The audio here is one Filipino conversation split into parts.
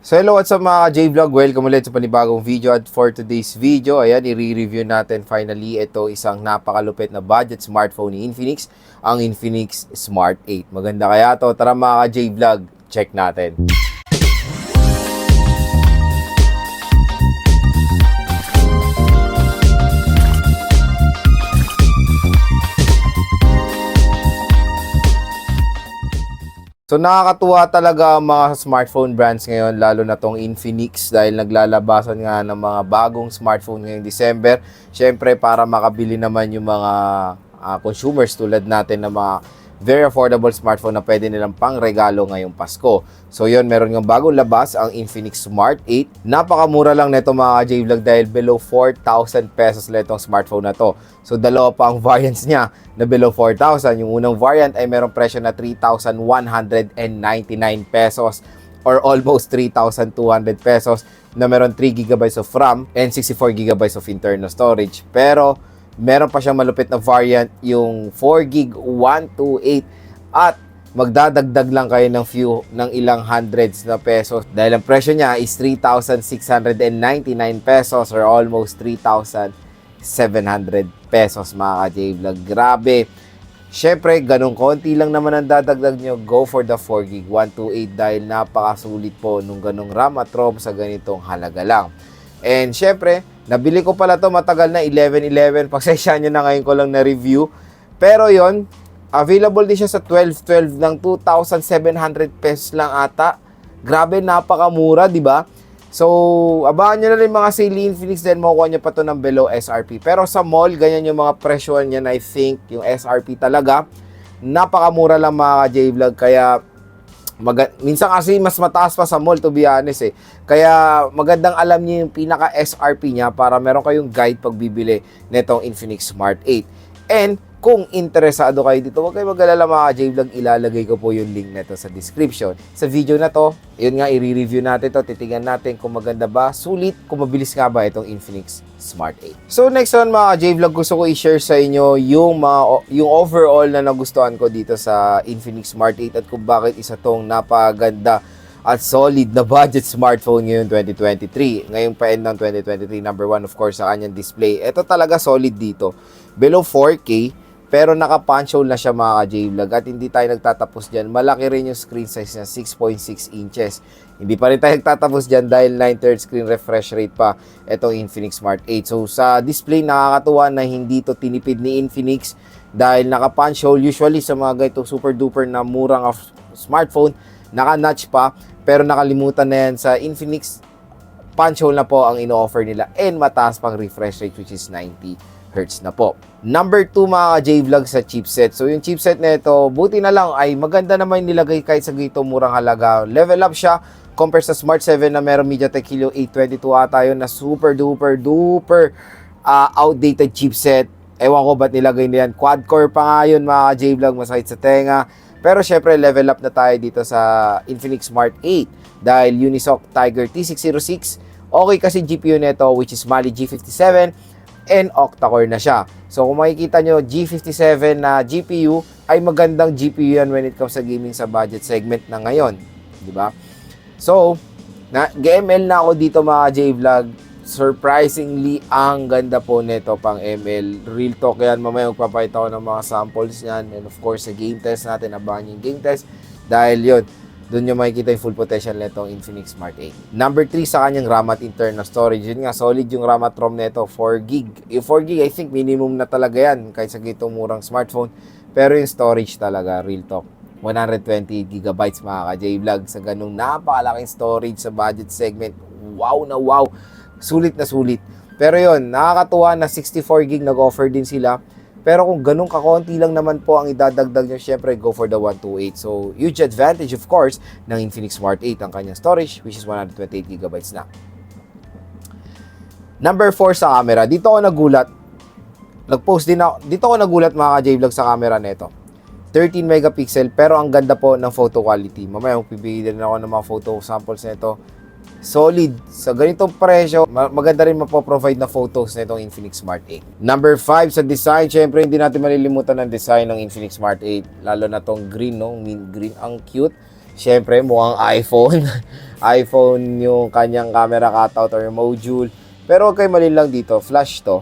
So hello, what's up mga J-Vlog? Welcome ulit sa panibagong video at for today's video, ayan, i-review natin finally ito isang napakalupit na budget smartphone ni Infinix, ang Infinix Smart 8. Maganda kaya to? Tara mga J-Vlog, check natin. So nakakatuwa talaga ang mga smartphone brands ngayon, lalo na tong Infinix dahil naglalabasan nga ng mga bagong smartphone ngayong December. Siyempre para makabili naman yung mga consumers tulad natin ng mga very affordable smartphone na pwede nilang pang regalo ngayong Pasko. So yun, meron ng bagong labas ang Infinix Smart 8. Napakamura lang nito mga J-Vlog dahil below 4,000 pesos lang itong smartphone na to. So dalawa pa ang variants niya na below 4,000. Yung unang variant ay merong presyo na 3,199 pesos or almost 3,200 pesos na meron 3 GB of RAM and 64 GB of internal storage. Pero meron pa siyang malupit na variant, yung 4GB 128 at magdadagdag lang kayo ng ilang hundreds na pesos dahil ang presyo niya is 3,699 pesos or almost 3,700 pesos mga ka-J-Vlog. Grabe. Syempre, ganun konti lang naman ang dadagdag nyo, go for the 4GB 128 dahil napakasulit po nung ganung RAM at ROM sa ganitong halaga lang. And syempre, nabili ko pala to matagal na, 11/11. Pasensya nyo na, ngayon ko lang na-review. Pero yon, available din siya sa 12/12 ng 2,700 pesos lang ata. Grabe, napakamura, di ba? So, abangan nyo na rin mga sale Infinix dahil makukuha nyo pa to ng below SRP. Pero sa mall, ganyan yung mga presyoan niyan. I think yung SRP talaga, napakamura lang mga J-Vlog. Kaya minsan kasi mas mataas pa sa mall, to be honest eh. Kaya magandang alam niyo yung pinaka SRP niya para meron kayong guide pag bibili nitong Infinix Smart 8. And kung interesado kayo dito, huwag kayo mag-alala mga J-Vlog, ilalagay ko po yung link nito sa description. Sa video na to, yun nga, i-review natin to, titingnan natin kung maganda ba, sulit, kung mabilis nga ba itong Infinix Smart 8. So next one mga J-Vlog, gusto ko i-share sa inyo yung overall na nagustuhan ko dito sa Infinix Smart 8 at kung bakit isa tong napaganda at solid na budget smartphone ngayon 2023. Ngayong pa-end ng 2023, number one of course sa kanyang display. Ito talaga solid dito. Below 4K, pero naka-punch hole na siya mga J-Vlog at hindi tayo nagtatapos dyan. Malaki rin yung screen size niya, 6.6 inches. Hindi pa rin tayo nagtatapos dyan dahil 9/3 screen refresh rate pa itong Infinix Smart 8. So sa display, nakakatuwa na hindi to tinipid ni Infinix dahil naka-punch hole. Usually sa mga ganitong super duper na murang smartphone, naka-notch pa, pero nakalimutan na yan sa Infinix. Punch hole na po ang ino-offer nila and mataas pang refresh rate which is 90 Hz na po. Number 2 mga J-Vlog sa chipset. So yung chipset na ito, buti na lang ay maganda naman nilagay kahit sa ganito murang halaga. Level up siya compared sa Smart 7 na meron MediaTek Helio 822 ata yun na super duper duper outdated chipset. Ewan ko ba't nilagay niyan. Quad core pa nga yun mga J-Vlog, masakit sa tenga. Pero syempre level up na tayo dito sa Infinix Smart 8 dahil Unisoc Tiger T606. Okay kasi GPU nito which is Mali G57 and octa-core na siya. So kung makikita nyo, G57 na GPU ay magandang GPU yan when it comes sa gaming sa budget segment na ngayon. Diba? So, GML na ako dito mga J-Vlog. Surprisingly, ang ganda po nito pang ML. Real talk yan. Mamaya magpapakita ko ng mga samples yan. And of course, sa game test natin, abangan yung game test. Dahil yun, doon nyo makikita yung full potential nitong Infinix Smart 8. Number 3 sa kanyang RAM at internal storage. Yun nga, solid yung RAM at ROM nito, 4GB. Yung 4GB, I think minimum na talaga yan kahit sa gitong murang smartphone. Pero yung storage talaga, real talk, 120GB mga ka-J-Vlog sa ganung napakalaking storage sa budget segment. Wow na wow! Sulit na sulit. Pero yun, nakakatuwa na 64GB nag-offer din sila. Pero kung ganun kakonti lang naman po ang idadagdag nyo, syempre go for the 128. So, huge advantage of course ng Infinix Smart 8 ang kanyang storage which is 128GB na. Number 4 sa camera. Dito ako nagulat. Dito ako nagulat mga J-Vlog sa camera nito. 13 megapixel pero ang ganda po ng photo quality. Mamaya magpipili din ako ng mga photo samples nito. Solid. Sa ganitong presyo, maganda rin mapoprovide na photos na itong Infinix Smart 8. Number 5 sa design, syempre hindi natin malilimutan ng design ng Infinix Smart 8. Lalo na tong green, no? Mint green. Ang cute. Syempre, mukhang iPhone. iPhone yung kanyang camera cutout or module. Pero okay, mali lang dito, flash to.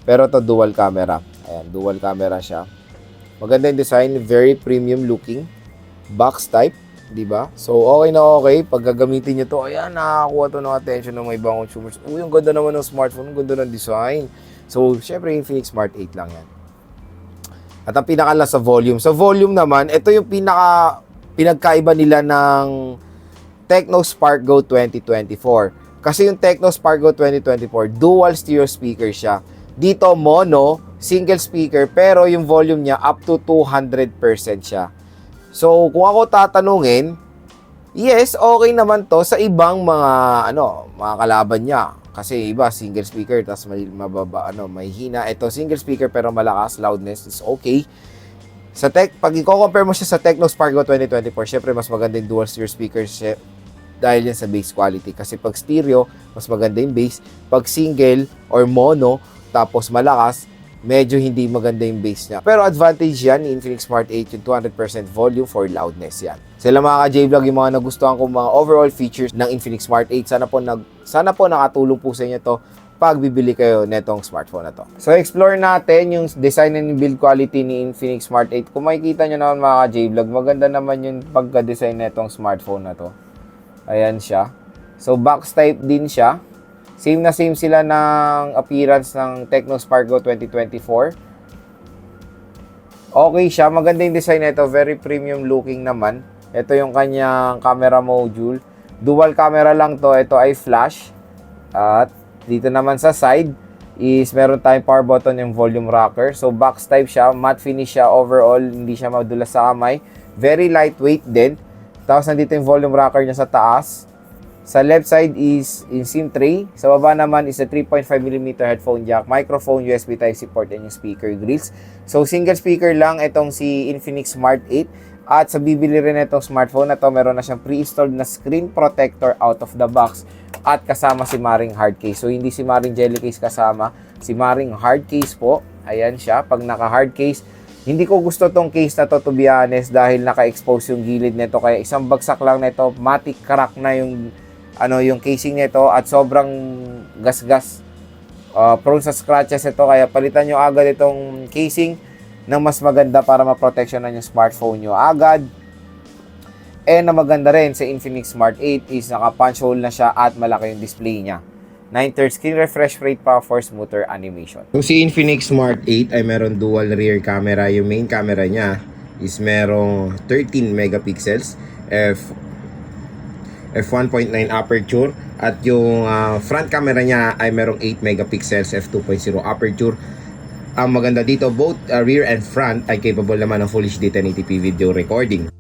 Pero to dual camera. Ayan, dual camera siya. Maganda yung design, very premium looking. Box type, di ba? So okay na okay pag gagamitin niyo to. Ayan, nakakuha to ng attention ng mga ibang consumers. Uy, ang ganda naman ng smartphone, ang ganda ng design. So syempre Infinix Smart 8 lang yan. At ang pinaka sa volume. Sa volume naman, ito yung pinagkaiba nila ng Tecno Spark Go 2024. Kasi yung Tecno Spark Go 2024, dual stereo speaker siya. Dito mono, single speaker, pero yung volume niya up to 200% siya. So, kung ako tatanungin, yes, okay naman to sa ibang mga kalaban niya. Kasi iba single speaker tapos may hina. Ito single speaker pero malakas, loudness is okay. Pag i-compare mo siya sa Tecno Spark Go 2024, syempre mas maganda yung dual stereo speakers dahil yan sa bass quality. Kasi pag stereo, mas maganda yung bass. Pag single or mono, tapos malakas, medyo hindi maganda yung bass niya. Pero advantage yan ni Infinix Smart 8 yung 200% volume for loudness yan. Sila mga ka-J-Vlog, yung mga nagustuhan ko mga overall features ng Infinix Smart 8. Sana po nakatulong po sa inyo to pag bibili kayo netong smartphone na to. So explore natin yung design and build quality ni Infinix Smart 8. Kung makikita nyo naman mga ka-J-Vlog, maganda naman yung pagka-design netong smartphone na to. Ayan siya. So box type din siya. Same na same sila ng appearance ng Tecno Spark Go 2024. Okay siya. Maganda yung design nito. Very premium looking naman. Ito yung kanyang camera module. Dual camera lang to. Ito ay flash. At dito naman sa side is meron tayong power button yung volume rocker. So box type siya. Matte finish siya overall. Hindi siya madulas sa kamay. Very lightweight din. Tapos nandito yung volume rocker niya sa taas. Sa left side is in SIM tray. Sa baba naman is a 3.5mm headphone jack, microphone, USB Type-C port, and yung speaker grills. So single speaker lang itong si Infinix Smart 8. At sa bibili rin itong smartphone na to, meron na siyang pre-installed na screen protector out of the box. At kasama si Maring hard case. So hindi si Maring jelly case kasama, si Maring hard case po. Ayan siya, pag naka hard case. Hindi ko gusto tong case na to be honest dahil naka-expose yung gilid nito, kaya isang bagsak lang nito, matic crack na yung casing nito at sobrang gasgas. Prone sa scratches ito, kaya palitan nyo agad itong casing ng mas maganda para ma-protectionan yung smartphone nyo agad. And na maganda rin sa Infinix Smart 8 is naka-punch hole na siya at malaki yung display niya. 9/3 screen refresh rate pa for smoother animation. So si Infinix Smart 8 ay meron dual rear camera. Yung main camera niya is merong 13 megapixels f1.9 aperture at yung front camera niya ay merong 8 megapixels f2.0 aperture. Ang maganda dito, both rear and front ay capable naman ng Full HD 1080p video recording.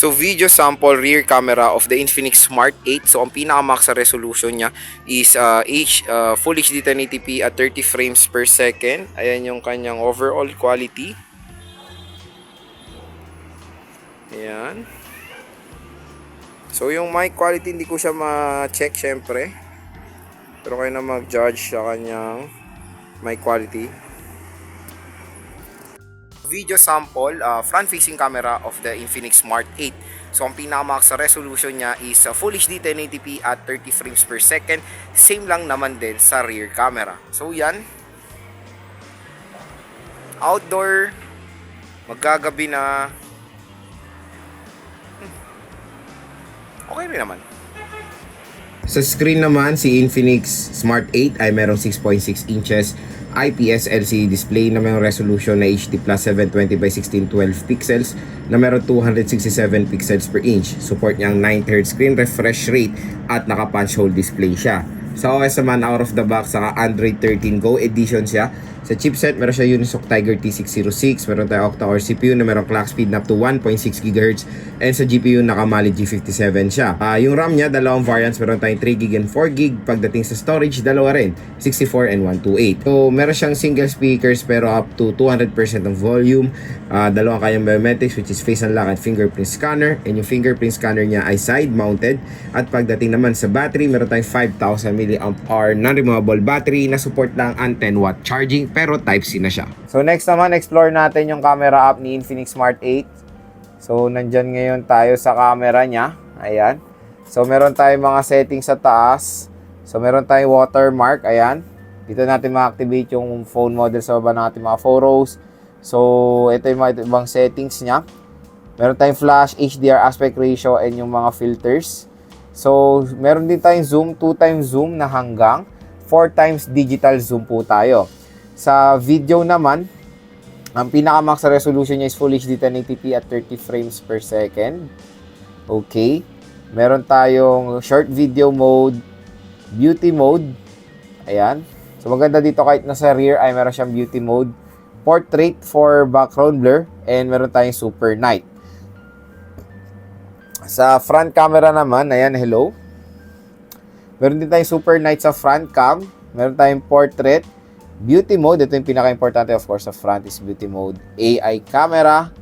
So video sample rear camera of the Infinix Smart 8. So ang pinaka-max sa resolution niya is Full HD 1080p at 30 frames per second. Ayan yung kanyang overall quality. Ayan. So yung mic quality hindi ko siya ma-check syempre. Pero kayo na mag-judge sa kanyang mic quality. Video sample, front-facing camera of the Infinix Smart 8. So, ang pinaka-max sa resolution niya is Full HD 1080p at 30 frames per second. Same lang naman din sa rear camera. So, yan. Outdoor. Magkagabi na. Okay rin naman. Sa screen naman, si Infinix Smart 8 ay merong 6.6 inches IPS LCD display na may resolution na HD plus 720 by 1612 pixels na meron 267 pixels per inch. Support niya ang 9Hz screen refresh rate at naka-punch hole display siya. Sa OS naman, out of the box, saka Android 13 Go edition siya. Sa chipset, meron siya Unisoc Tiger T606, meron tayo octa-core CPU na meron clock speed na up to 1.6 GHz, and sa GPU, nakamali G57 siya. Yung RAM niya, dalawang variants, meron tayong 3GB and 4GB. Pagdating sa storage, dalawa rin, 64 and 128. So, meron siyang single speakers pero up to 200% ng volume. Dalawang kayang biometrics, which is face unlock at fingerprint scanner, and yung fingerprint scanner niya ay side mounted. At pagdating naman sa battery, meron tayong 5,000 mAh non-removable battery na support lang ang 10W charging pero Type-C na siya. So next naman, explore natin yung camera app ni Infinix Smart 8. So nandyan ngayon tayo sa camera niya. Ayan. So meron tayong mga settings sa taas. So meron tayong watermark. Ayan. Dito natin ma-activate yung phone model sa baba natin mga photos. So ito yung mga ibang settings niya. Meron tayong flash, HDR aspect ratio, and yung mga filters. So meron din tayong zoom, 2x zoom na hanggang 4x digital zoom po tayo. Sa video naman, ang pinaka-max resolution niya is Full HD 1080p at 30 frames per second. Okay. Meron tayong short video mode, beauty mode. Ayan. So maganda dito kahit nasa rear ay meron siyang beauty mode, portrait for background blur, and meron tayong super night. Sa front camera naman, ayan, hello. Meron din tayong super night sa front cam. Meron tayong portrait, beauty mode, ito yung pinaka-importante of course sa front is beauty mode. AI camera.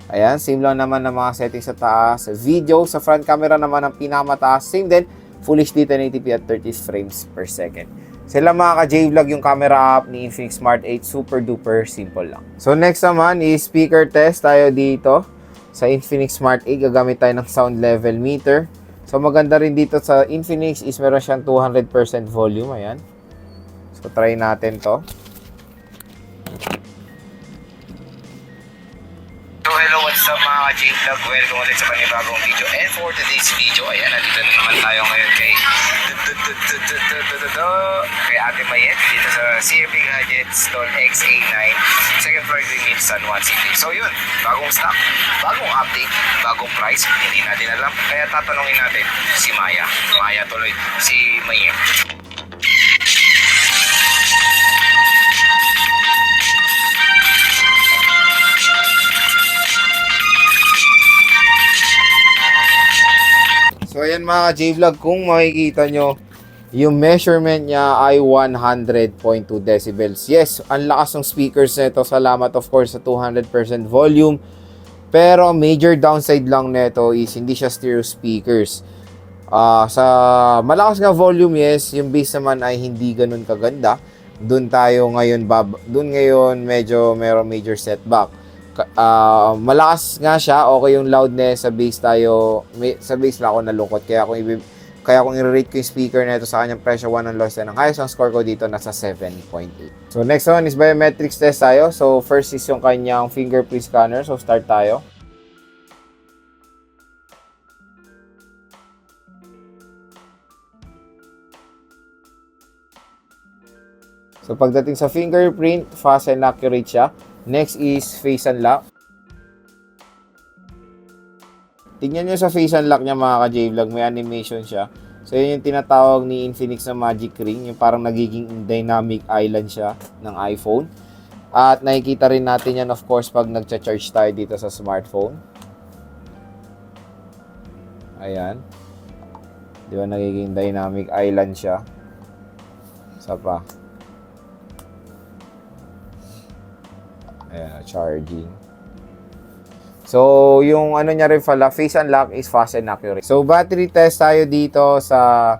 Ayan, same lang naman ng mga settings sa taas. Video, sa front camera naman ang pinakamataas. Same din, Full HD 1080p at 30 frames per second. Sila mga ka-J-Vlog yung camera app ni Infinix Smart 8. Super duper simple lang. So next naman is speaker test tayo dito. Sa Infinix Smart 8, gagamit tayo ng sound level meter. So maganda rin dito sa Infinix is meron siyang 200% volume. Ayan. So, try natin to. So, hello, what's up mga ka-J-Vlog? Welcome ulit sa panibagong video. And for today's video, ayan, nandito na naman tayo ngayon kay Ate Mayet dito sa CFP Gadgets Stall XA9 second floor Green Hills, San Juan City. So yun, bagong stock, bagong update, bagong price, hindi natin alam. Kaya tatanungin natin si Maya tuloy, si Mayet. So ayan mga ka-J-Vlog, kung makikita nyo, yung measurement niya ay 100.2 decibels. Yes, ang lakas ng speakers nito. Salamat of course sa 200% volume. Pero major downside lang nito is hindi siya stereo speakers. Sa malakas nga volume, yes, yung bass naman ay hindi ganun kaganda. Doon ngayon medyo merong major setback. Malakas nga siya, okay yung loudness sa bass sa bass lang ako nalungkot. Kaya kung i-rate ko yung speaker na ito sa kanyang presyo 1 ang lowest, ang highest ang score ko dito nasa 7.8. So next one is biometrics test tayo. So first is yung kanyang fingerprint scanner. So start tayo. So pagdating sa fingerprint, fast and accurate siya. Next is face unlock. Tingnan nyo sa face unlock niya mga ka-J-Vlog, may animation siya. So yun yung tinatawag ni Infinix na magic ring, yung parang nagiging dynamic island siya ng iPhone. At nakikita rin natin yan of course pag nagcha-charge tayo dito sa smartphone. Ayan. Di ba nagiging dynamic island siya? Isa pa. Ayan, charging. So, yung ano niya rin pala, face unlock is fast and accurate. So, battery test tayo dito sa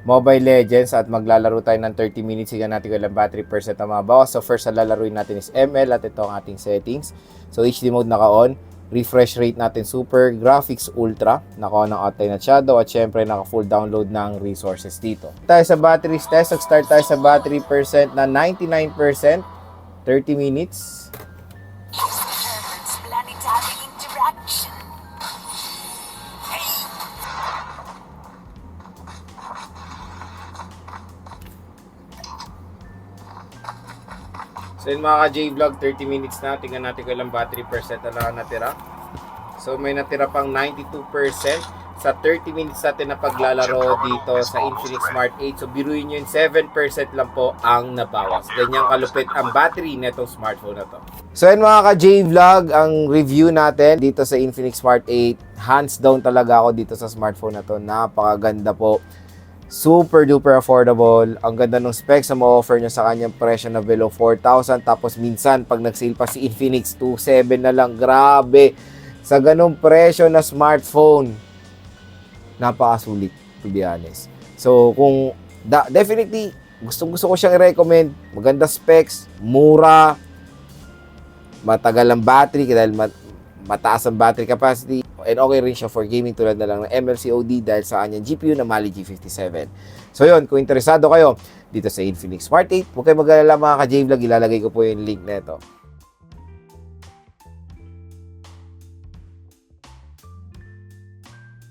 Mobile Legends at maglalaro tayo ng 30 minutes. Higa natin ko ilang battery percent ang mabawas. So, first na lalaruin natin is ML at ito ang ating settings. So, HD mode naka-on. Refresh rate natin super. Graphics ultra. Naka-on ang outline at shadow. At syempre, naka-full download ng resources dito. Tayo sa battery test. Start tayo sa battery percent na 99%. 30 minutes. So yun mga ka-J-Vlog, 30 minutes na. Tingnan natin kung ilang battery percent na lang natira. So may natira pang 92% sa 30 minutes natin na paglalaro dito sa Infinix Smart 8. So biruin nyo yun, 7% lang po ang nabawas. Ganyang kalupit ang battery netong smartphone na to. So yun mga ka-J-Vlog, ang review natin dito sa Infinix Smart 8. Hands down talaga ako dito sa smartphone na to. Napakaganda po. Super duper affordable. Ang ganda ng specs na ma-offer nyo sa kanyang presyo na below 4,000. Tapos minsan pag nag-sale pa si Infinix, 2,700 na lang. Grabe. Sa ganung presyo na smartphone, napakasulit, to be honest. So, kung definitely, gusto ko siyang i-recommend. Maganda specs, mura, matagal ang battery dahil mataas ang battery capacity, and okay rin siya for gaming tulad na lang ng MLCOD dahil sa kanyang GPU na Mali G57. So yun, kung interesado kayo dito sa Infinix Smart 8, huwag kayo mag-alala mga ka-J-Vlog, ilalagay ko po yung link na ito.